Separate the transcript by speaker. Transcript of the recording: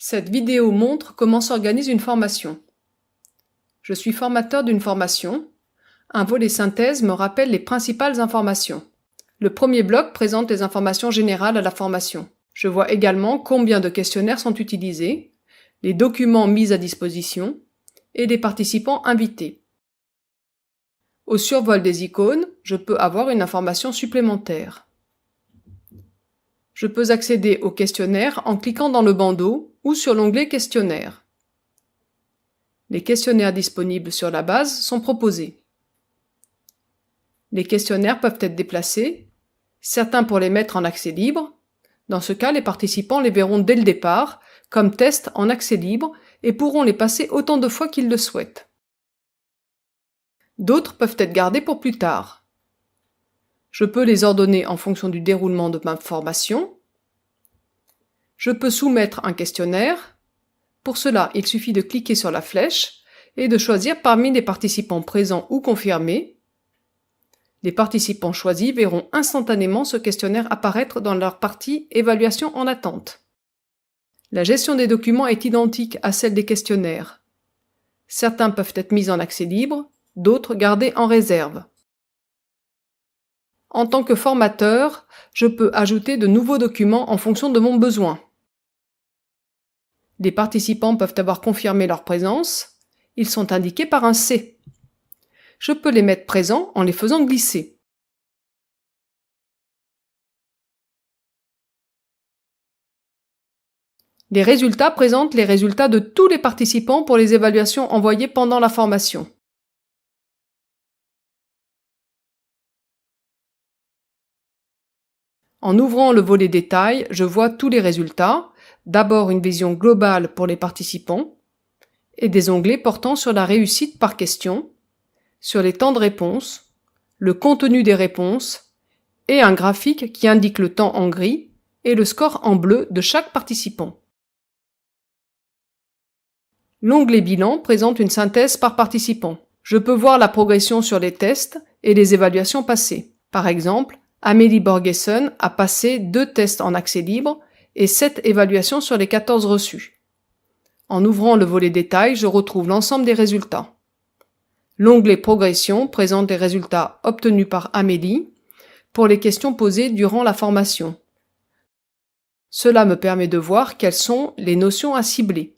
Speaker 1: Cette vidéo montre comment s'organise une formation. Je suis formateur d'une formation. Un volet synthèse me rappelle les principales informations. Le premier bloc présente les informations générales à la formation. Je vois également combien de questionnaires sont utilisés, les documents mis à disposition et les participants invités. Au survol des icônes, je peux avoir une information supplémentaire. Je peux accéder au questionnaire en cliquant dans le bandeau ou sur l'onglet Questionnaire. Les questionnaires disponibles sur la base sont proposés. Les questionnaires peuvent être déplacés, certains pour les mettre en accès libre. Dans ce cas, les participants les verront dès le départ, comme test en accès libre, et pourront les passer autant de fois qu'ils le souhaitent. D'autres peuvent être gardés pour plus tard. Je peux les ordonner en fonction du déroulement de ma formation. Je peux soumettre un questionnaire. Pour cela, il suffit de cliquer sur la flèche et de choisir parmi les participants présents ou confirmés. Les participants choisis verront instantanément ce questionnaire apparaître dans leur partie « Évaluation en attente ». La gestion des documents est identique à celle des questionnaires. Certains peuvent être mis en accès libre, d'autres gardés en réserve. En tant que formateur, je peux ajouter de nouveaux documents en fonction de mon besoin. Les participants peuvent avoir confirmé leur présence. Ils sont indiqués par un C. Je peux les mettre présents en les faisant glisser. Les résultats présentent les résultats de tous les participants pour les évaluations envoyées pendant la formation. En ouvrant le volet Détails, je vois tous les résultats, d'abord une vision globale pour les participants, et des onglets portant sur la réussite par question, sur les temps de réponse, le contenu des réponses, et un graphique qui indique le temps en gris et le score en bleu de chaque participant. L'onglet Bilan présente une synthèse par participant. Je peux voir la progression sur les tests et les évaluations passées. Par exemple, Amélie Borgeson a passé 2 tests en accès libre et 7 évaluations sur les 14 reçus. En ouvrant le volet Détails, je retrouve l'ensemble des résultats. L'onglet Progression présente les résultats obtenus par Amélie pour les questions posées durant la formation. Cela me permet de voir quelles sont les notions à cibler.